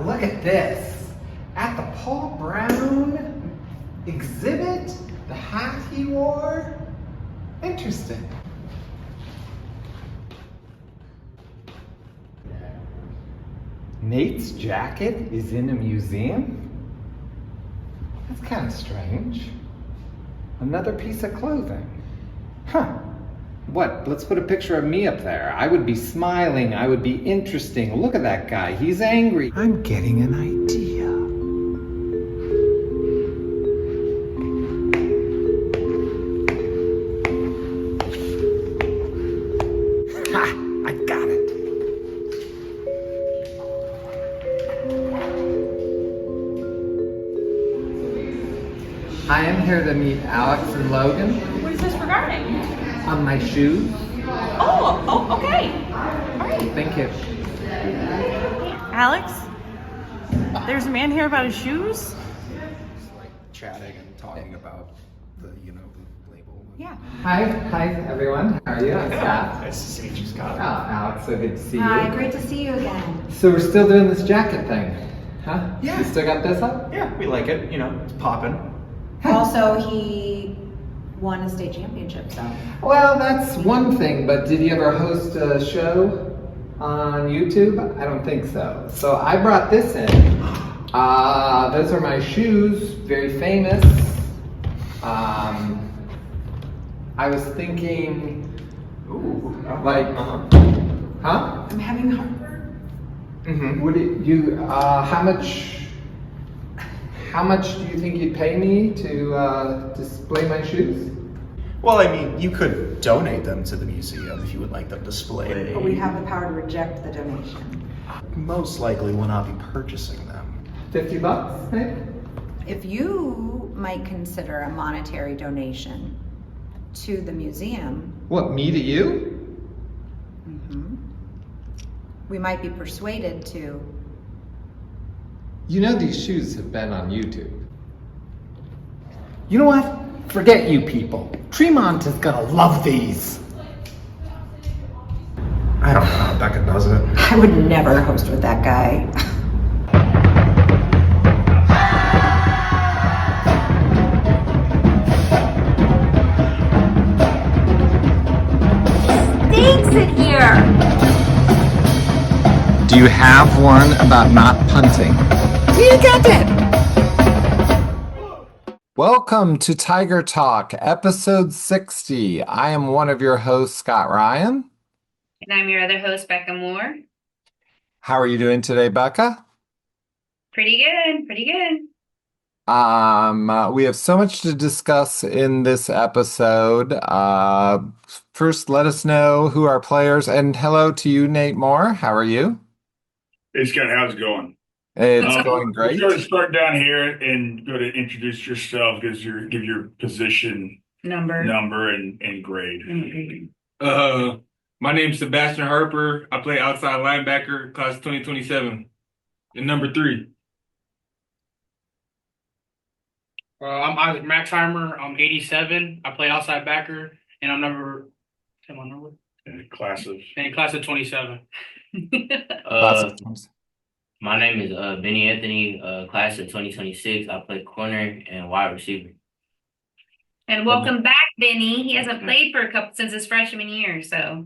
Look at this. At the Paul Brown exhibit, the hat he wore. Interesting. Nate's jacket is in a museum? That's kind of strange. Another piece of clothing. Huh. What? Let's put a picture of me up there. I would be smiling. I would be interesting. Look at that guy. He's angry. I'm getting an idea. Ha! I got it. I am here to meet Alex and Logan. What is this regarding? On my shoes. Oh, okay. All right. Thank you. Alex, there's a man here about his shoes? Like chatting and talking about the label. Yeah. Hi everyone. How are you? I'm Scott. Nice to see you, Scott. Oh, Alex, so good to see you. Hi, great to see you again. So we're still doing this jacket thing, huh? Yeah. You still got this up? Yeah, we like it. It's popping. Also, he won a state championship, so. Well, that's one thing, but did he ever host a show on YouTube? I don't think so. So I brought this in. Those are my shoes, very famous. I was thinking, like, huh? I'm having heartburn. Mm-hmm. Would it, you, how much do you think you'd pay me to display my shoes? Well, I mean, you could donate them to the museum if you would like them displayed. But we have the power to reject the donation. Most likely will not be purchasing them. $50, maybe? If you might consider a monetary donation to the museum, What, me to you? we might be persuaded to. You know these shoes have been on YouTube. You know what? Forget you people. Tremont is gonna love these. I don't know how Becca does it. I would never host with that guy. Stinks in here. Do you have one about not punting? You got it! Welcome to Tiger Talk, episode 60. I am one of your hosts, Scott Ryan. And I'm your other host, Becca Moore. How are you doing today, Becca? Pretty good, pretty good. We have so much to discuss in this episode. First, let us know who our players, and hello to you, Nate Moore. How are you? Hey Scott, how's it going? It's going great. We're going to start down here and go to introduce yourself, give your position, Number. and grade. My name's Sebastian Harper. I play outside linebacker, class 2027, and number 3. I'm Isaac Maxheimer. I'm 87. I play outside backer, and I'm number. Say my number. Class of And class of 27. My name is Benny Anthony, class of 2026. I play corner and wide receiver. And welcome back, Benny. He hasn't played for since his freshman year, so.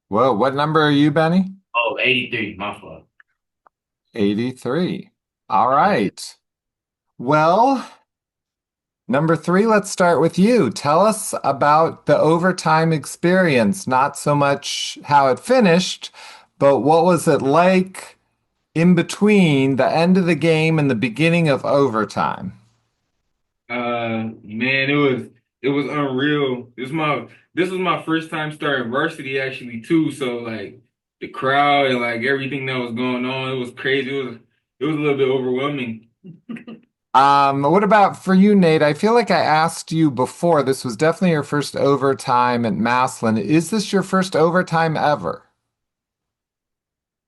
Whoa, what number are you, Benny? Oh, 83, my fault. 83. All right. Well, number 3, let's start with you. Tell us about the overtime experience, not so much how it finished, but what was it like in between the end of the game and the beginning of overtime? Man, it was unreal. This was my first time starting varsity actually too. So like the crowd and like everything that was going on, it was crazy. It was a little bit overwhelming. What about for you, Nate? I feel like I asked you before. This was definitely your first overtime at Massillon. Is this your first overtime ever?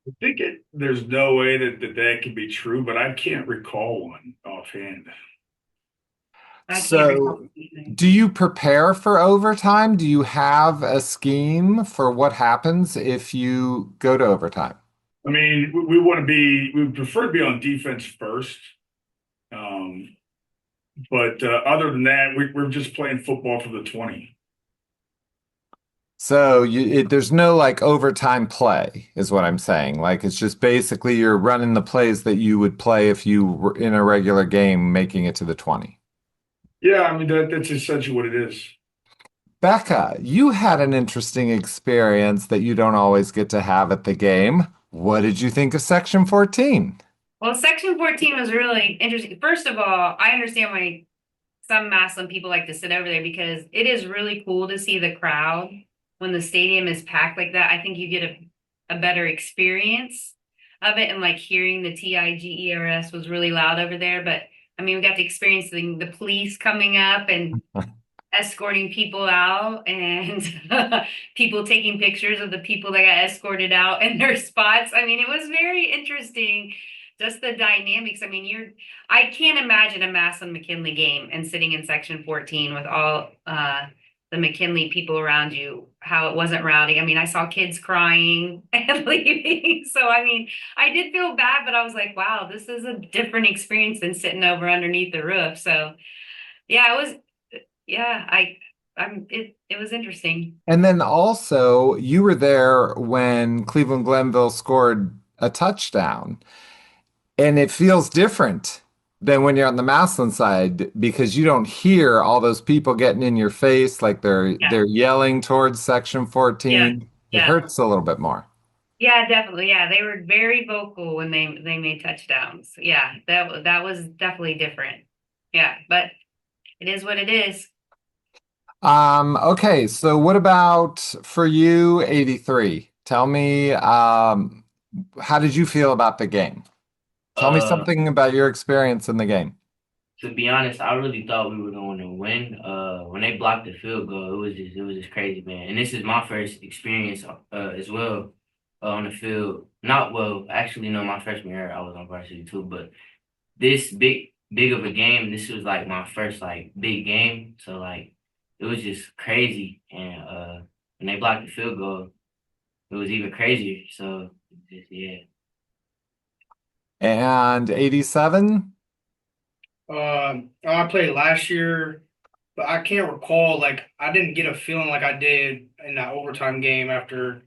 I think there's no way that could be true, but I can't recall one offhand. So, do you prepare for overtime? Do you have a scheme for what happens if you go to overtime? I mean, we prefer to be on defense first. Um, but other than that, we're just playing football for the 20. So there's no like overtime play, is what I'm saying. Like it's just basically you're running the plays that you would play if you were in a regular game, making it to the 20. Yeah, I mean that's essentially what it is. Becca, you had an interesting experience that you don't always get to have at the game. What did you think of Section 14? Well, Section 14 was really interesting. First of all, I understand why some Maslin people like to sit over there because it is really cool to see the crowd when the stadium is packed like that. I think you get a better experience of it, and like hearing the TIGERS was really loud over there. But I mean, we got to experience the police coming up and escorting people out, and people taking pictures of the people that got escorted out in their spots. I mean, it was very interesting, just the dynamics. I mean, I can't imagine a Maslin McKinley game and sitting in Section 14 with all the McKinley people around you, how it wasn't rowdy. I mean, I saw kids crying and leaving. So, I mean, I did feel bad, but I was like, wow, this is a different experience than sitting over underneath the roof. So, yeah, it was, yeah, it was interesting. And then also, you were there when Cleveland Glenville scored a touchdown. And it feels different than when you're on the Maslin side because you don't hear all those people getting in your face like they're yelling towards Section Yeah, 14. It yeah, hurts a little bit more. yeah, definitely. Yeah, they were very vocal when they made touchdowns. Yeah, that was definitely different. Yeah, but it is what it is. Okay, so what about for you, 83? Tell me, how did you feel about the game? Tell me Uh, something about your experience in the game. to be honest, I really thought we were going to win. When they blocked the field goal, it was just crazy, man. And this is my first experience as well on the field. Not well, actually, no, my freshman year I was on varsity too, but this big of a game, this was like my first like big game. So like it was just crazy. And when they blocked the field goal, it was even crazier. So just yeah. And 87? I played last year, but I can't recall. Like, I didn't get a feeling like I did in that overtime game after,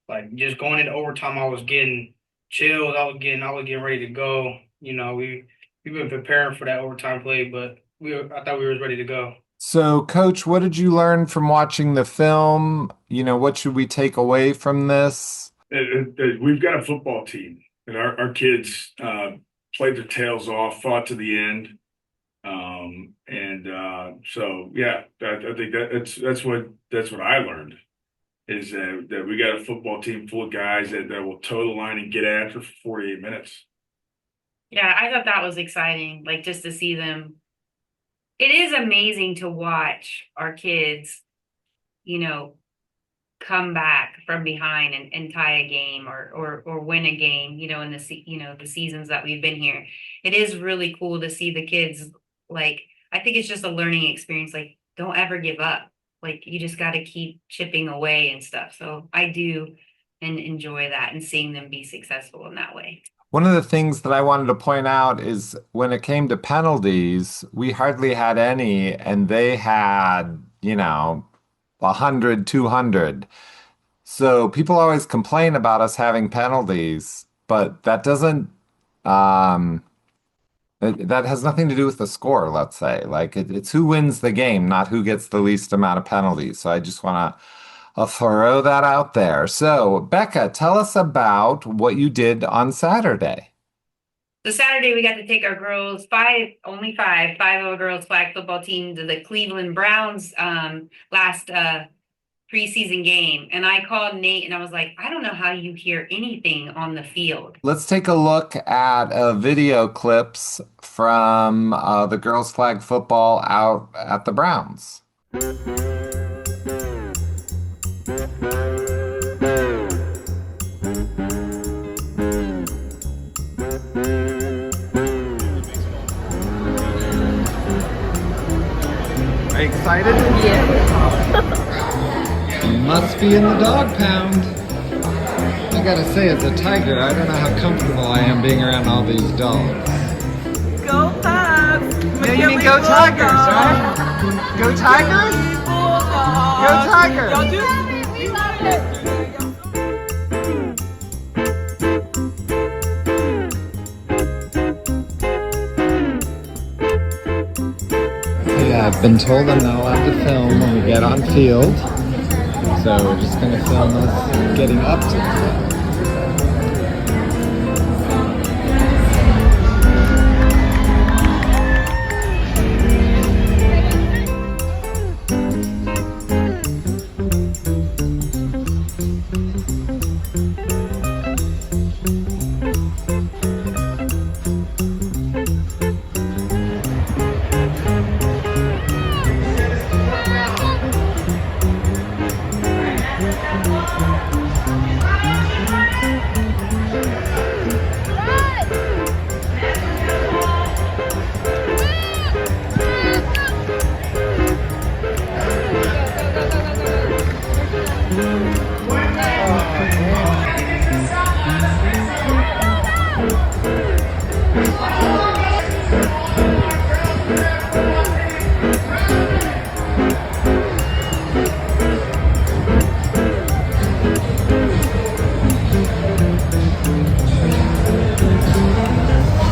like, just going into overtime. I was getting chills. I was getting ready to go. You know, we've been preparing for that overtime play, but I thought we was ready to go. So, Coach, what did you learn from watching the film? You know, what should we take away from this? We've got a football team, and our kids played their tails off, fought to the end. So yeah, I think that's what I learned is that we got a football team full of guys that will toe the line and get after for 48 minutes. Yeah, I thought that was exciting. Like just to see them. It is amazing to watch our kids, you know, come back from behind and tie a game or win a game, you know, in the seasons that we've been here. It is really cool to see the kids like I think it's just a learning experience. Like, don't ever give up. Like you just got to keep chipping away and stuff. So I do and enjoy that and seeing them be successful in that way. One of the things that I wanted to point out is when it came to penalties, we hardly had any, and they had, 100, 200. So people always complain about us having penalties, but um, that has nothing to do with the score, let's say. Like it's who wins the game, not who gets the least amount of penalties. So I just want to throw that out there. So, Becca, tell us about what you did on Saturday. So Saturday we got to take our girls, only five of our girls flag football team to the Cleveland Browns last preseason game. And I called Nate and I was like, I don't know how you hear anything on the field. Let's take a look at video clips from the girls flag football out at the Browns. Are you excited? Yeah. You must be in the dog pound. I gotta say, as a tiger, I don't know how comfortable I am being around all these dogs. Go Pups! Yeah, you mean go Tigers, right? Go Tigers? Go Tigers! Y'all do? We love it! Yeah, I've been told I'm not allowed to film when we get on field. So we're just gonna film us getting up to the field.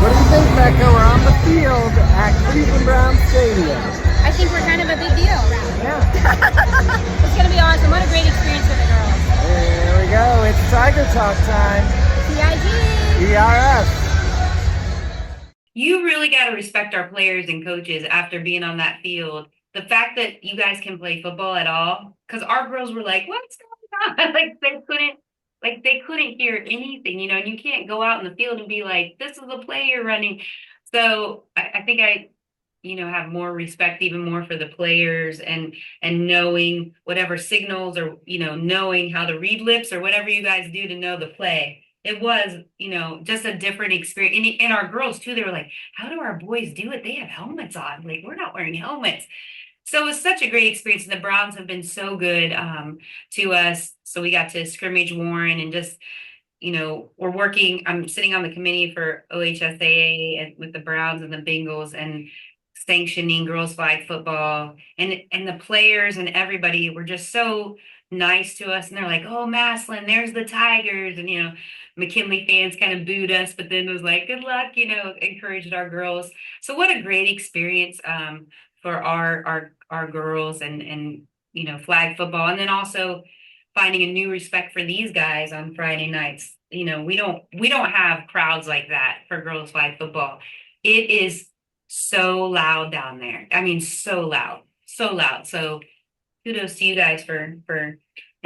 What do you think, Becca? We're on the field at Cleveland Brown Stadium. I think we're kind of a big deal. Yeah. It's going to be awesome. What a great experience for the girls. Here we go. It's Tiger Talk time. CIG. ERS. You really got to respect our players and coaches after being on that field. The fact that you guys can play football at all, because our girls were like, "What's going on?" Like they couldn't hear anything, and you can't go out in the field and be like, "This is a player running." So I think have more respect, even more for the players and knowing whatever signals or knowing how to read lips or whatever you guys do to know the play. It was, just a different experience. And our girls too, they were like, how do our boys do it? They have helmets on. Like, we're not wearing helmets. So it was such a great experience. And the Browns have been so good to us. So we got to scrimmage Warren and just, I'm sitting on the committee for OHSAA and with the Browns and the Bengals and sanctioning girls flag football. And the players and everybody were just so nice to us. And they're like, oh, Maslin, there's the Tigers. And, McKinley fans kind of booed us, but then it was like, good luck, encouraged our girls. So what a great experience for our girls and flag football. And then also finding a new respect for these guys on Friday nights. We don't have crowds like that for girls flag football. It is so loud down there. I mean, so loud, so loud. So kudos to you guys for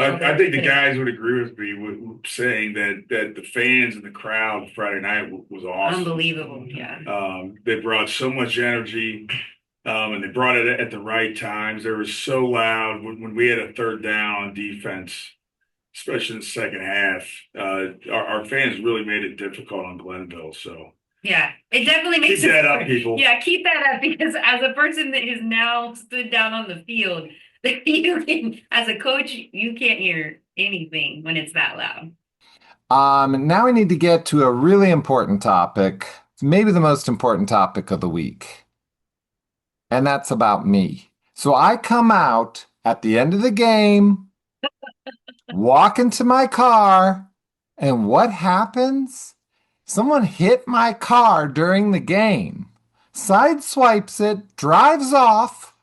I think the guys would agree with me with saying that the fans and the crowd Friday night was awesome. Unbelievable, yeah. They brought so much energy, and they brought it at the right times. They were so loud when we had a third down on defense, especially in the second half. Our fans really made it difficult on Glenville. So yeah, it definitely makes keep that up, people. Yeah, keep that up because as a person that has now stood down on the field. As a coach, you can't hear anything when it's that loud. Now we need to get to a really important topic, maybe the most important topic of the week. And that's about me. So I come out at the end of the game, walk into my car, and what happens? Someone hit my car during the game, sideswipes it, drives off.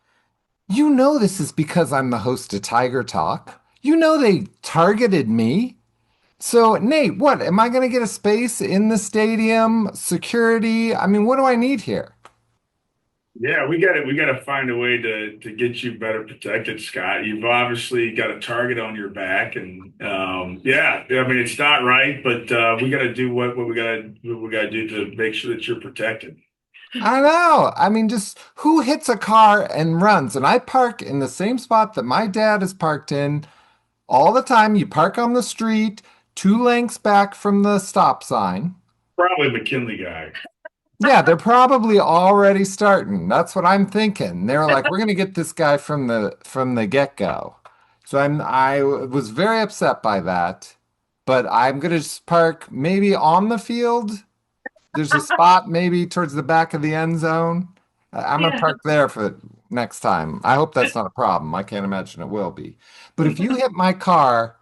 You know this is because I'm the host of Tiger Talk. You know they targeted me. So, Nate, what? Am I going to get a space in the stadium? Security? I mean, what do I need here? Yeah, we got to find a way to get you better protected, Scott. You've obviously got a target on your back, and yeah, I mean it's not right, but we got to do what we got to do to make sure that you're protected. I know. I mean, just who hits a car and runs? And I park in the same spot that my dad is parked in all the time. You park on the street, 2 lengths back from the stop sign. Probably a McKinley guy. Yeah, they're probably already starting. That's what I'm thinking. They're like, we're gonna get this guy from the get-go. So I was very upset by that. but I'm gonna just park maybe on the field. There's a spot maybe towards the back of the end zone. I'm gonna Yeah. park there for next time. I hope that's not a problem. I can't imagine it will be. But if you hit my car,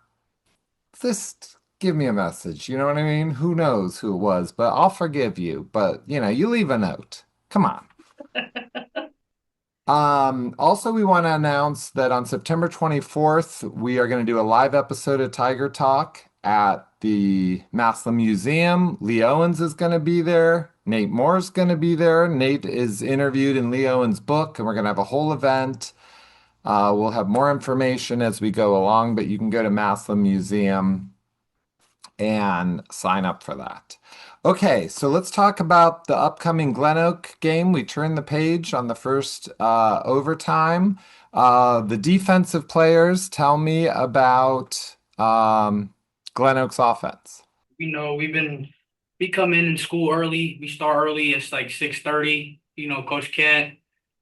just give me a message. You know what I mean? Who knows who it was, but I'll forgive you. But you leave a note. Come on. Also, we want to announce that on September 24th, we are going to do a live episode of Tiger Talk at the Massillon Museum. Lee Owens is going to be there. Nate Moore's going to be there. Nate is interviewed in Lee Owens' book, and we're going to have a whole event. We'll have more information as we go along, but you can go to Massillon Museum and sign up for that. Okay, so let's talk about the upcoming Glen Oak game. We turned the page on the first overtime. The defensive players tell me about Glen Oak's offense. We come in school early. We start early. It's like 6:30. Coach Kent,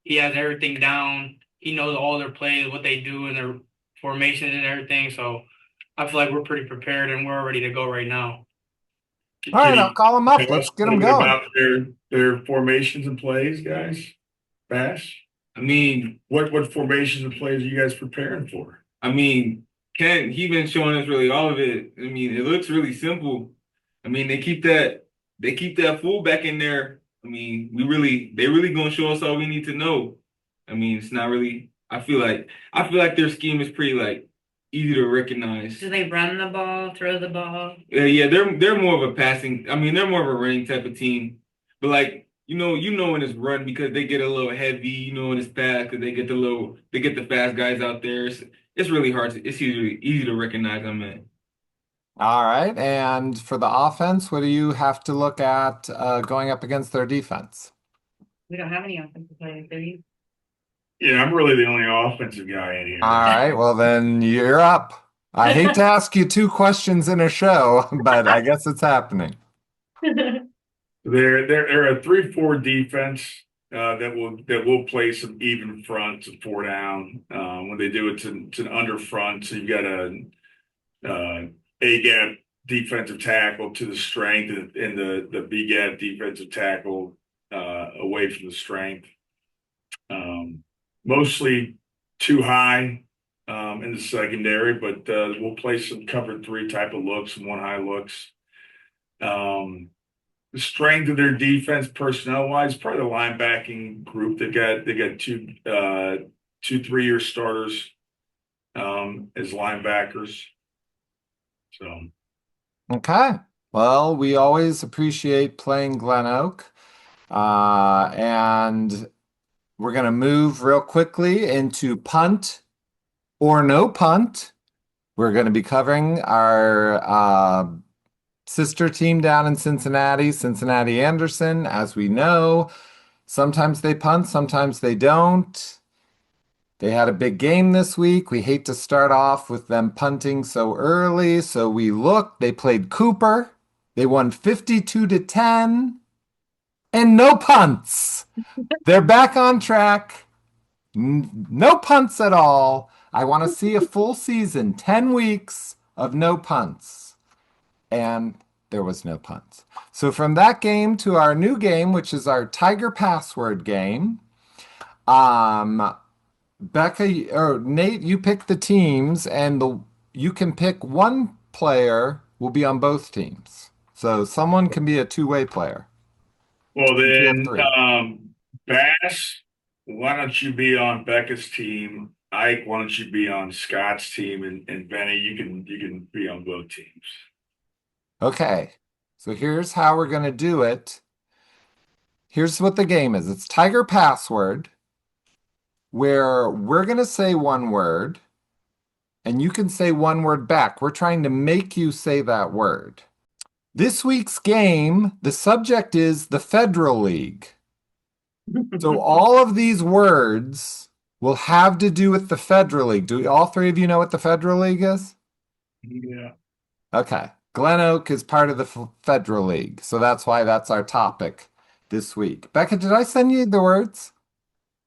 he has everything down. He knows all their plays, what they do, and their formations and everything. So I feel like we're pretty prepared and we're ready to go right now. All Can right, I'll you call them up. tell Let's us get a them little bit going. about their formations and plays, guys? Bash? I mean, What formations and plays are you guys preparing for? I mean, Ken, he been showing us really all of it. I mean, it looks really simple. I mean, they keep that fullback in there. I mean, they really gonna show us all we need to know. I mean, it's not really. I feel like their scheme is pretty like easy to recognize. Do they run the ball, throw the ball? Yeah, yeah, they're more of a passing. I mean, they're more of a running type of team. But like, when it's run because they get a little heavy. When it's fast because they get the fast guys out there. It's really hard to. It's easy to recognize them, man. All right, and for the offense, what do you have to look at going up against their defense? We don't have any offensive players, do you? Yeah, I'm really the only offensive guy in All here. right, well then you're up. I hate to ask you two questions in a show, but I guess it's happening. They're a 3-4 defense that will play some even front, some four down. When they do it's an under front, so you've got a gap defensive tackle to the strength and the B gap defensive tackle away from the strength. Mostly too high in the secondary, but we'll play some cover three type of looks, some one high looks. The strength of their defense personnel wise, probably the linebacking group. They got two 3-year starters as linebackers. So Okay. Well, we always appreciate playing Glen Oak. And we're going to move real quickly into punt or no punt. We're going to be covering our sister team down in Cincinnati, Cincinnati Anderson. As we know, sometimes they punt, sometimes they don't. They had a big game this week. We hate to start off with them punting so early, so we looked. They played Cooper. They won 52-10 and no punts. They're back on track. No punts at all. I want to see a full season, 10 weeks of no punts. And there was no punts. So from that game to our new game, which is our Tiger Password game, Becca or Nate, you pick the teams, and you can pick one player will be on both teams. So someone can be a two-way player. well If you have then, three. Bass, why don't you be on Becca's team? Ike, why don't you be on Scott's team? And Benny, you can be on both teams. Okay. So here's how we're going to do it. Here's what the game is. It's Tiger Password, where we're going to say one word, and you can say one word back. We're trying to make you say that word. This week's game, the subject is the Federal League. So all of these words will have to do with the Federal League. Do all three of you know what the Federal League is? Yeah. Okay. Glen Oak is part of the Federal League. So that's why that's our topic this week. Becca, did I send you the words?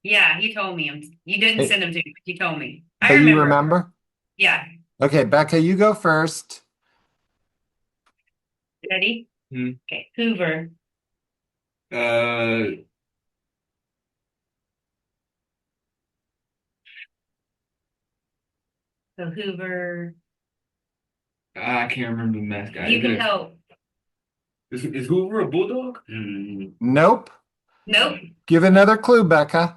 Yeah, he told me. You didn't Hey, send them to me, but you told me. I but you remember. remember? Yeah. Okay, Becca, you go first. Ready? Hmm. Okay. Hoover. Uh, So Hoover. I can't remember the mascot. You can help. Is Hoover a bulldog? Nope. Nope. Give another clue, Becca.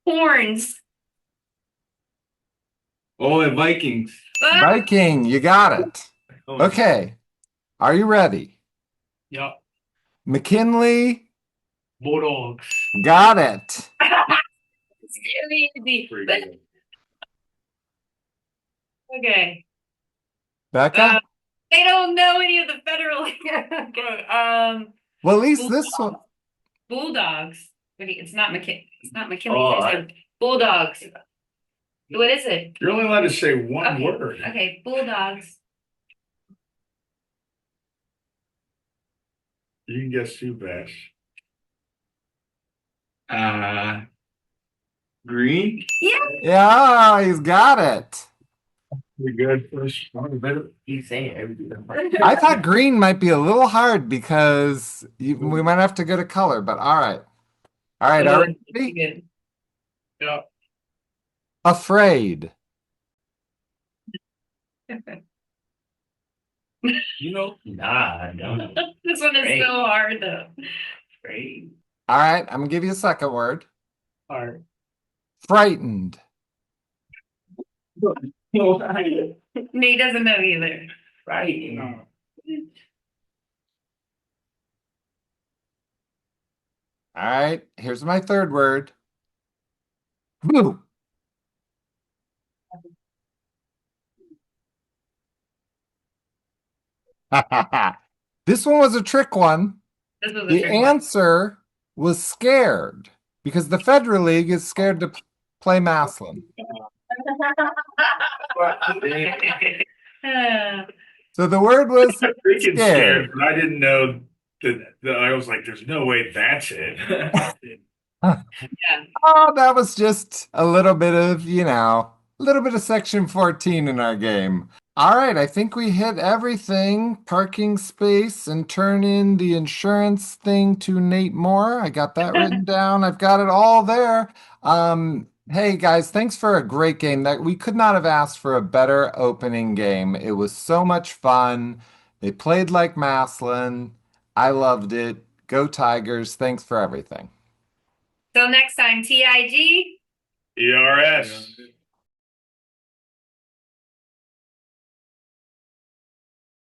Horns. Oh, and Vikings. Ah! Viking, you got it. Oh, Okay, are you ready? Yup. McKinley, Bulldogs. got it. It's really easy. Pretty But, good. okay. Becca? They don't know any of the federal. Okay. Well, at least this one. Bulldogs. Bulldogs. It's not McKin. It's not McKinley. Oh, Bulldogs. What is it? You're only allowed to say one Okay. word. Okay. Bulldogs. You can guess too, Bash. Green. Yeah. Yeah, he's got it. Pretty good. First one, better. He's saying everything. I thought green might be a little hard because we might have to go to color, but all right. All right, are we ready? Good. Yup. Afraid. You know, Nah, I don't know. This one is Great. so hard though. Great. All right, I'm gonna give you a second word. All right. Frightened. Nate doesn't know either. Right. No. All right, here's my third word. Boo. This one was a trick one. This was a The trick one. answer was scared because the Federal League is scared to play Maslin. Uh, So the word was Freaking scared. scared, but I didn't know that I was like, there's no way that's it. yeah. Oh, that was just a little bit of, a little bit of section 14 in our game. All right, I think we hit everything. Parking space and turn in the insurance thing to Nate Moore. I got that written down. I've got it all there. Hey guys, thanks for a great game. That we could not have asked for a better opening game. It was so much fun. They played like Maslin. I loved it. Go Tigers. Thanks for everything. Till next time, TIG. ERS.